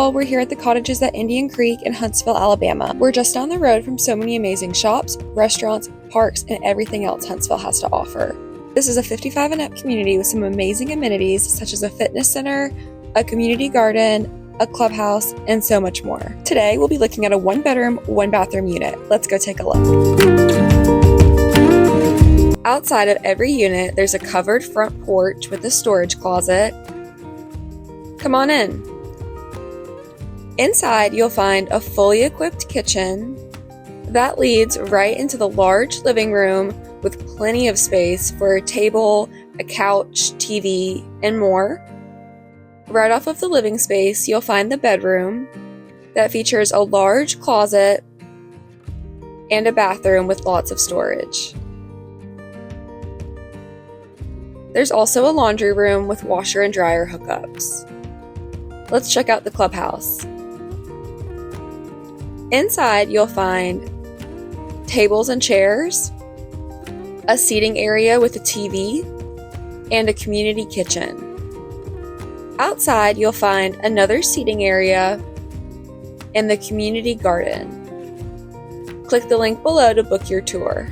y'all, we're here at the Cottages at Indian Creek in Huntsville, Alabama. We're just down the road from so many amazing shops, restaurants, parks, and everything else Huntsville has to offer. This is a 55 and up community with some amazing amenities such as a fitness center, a community garden, a clubhouse, and so much more. Today, we'll be looking at a 1-bedroom, 1-bathroom unit. Let's go take a look. Outside of every unit, there's a covered front porch with a storage closet. Come on in. Inside, you'll find a fully equipped kitchen that leads right into the large living room with plenty of space for a table, a couch, TV, and more. Right off of the living space, you'll find the bedroom that features a large closet and a bathroom with lots of storage. There's also a laundry room with washer and dryer hookups. Let's check out the clubhouse. Inside, you'll find tables and chairs, a seating area with a TV, and a community kitchen. Outside, you'll find another seating area and the community garden. Click the link below to book your tour.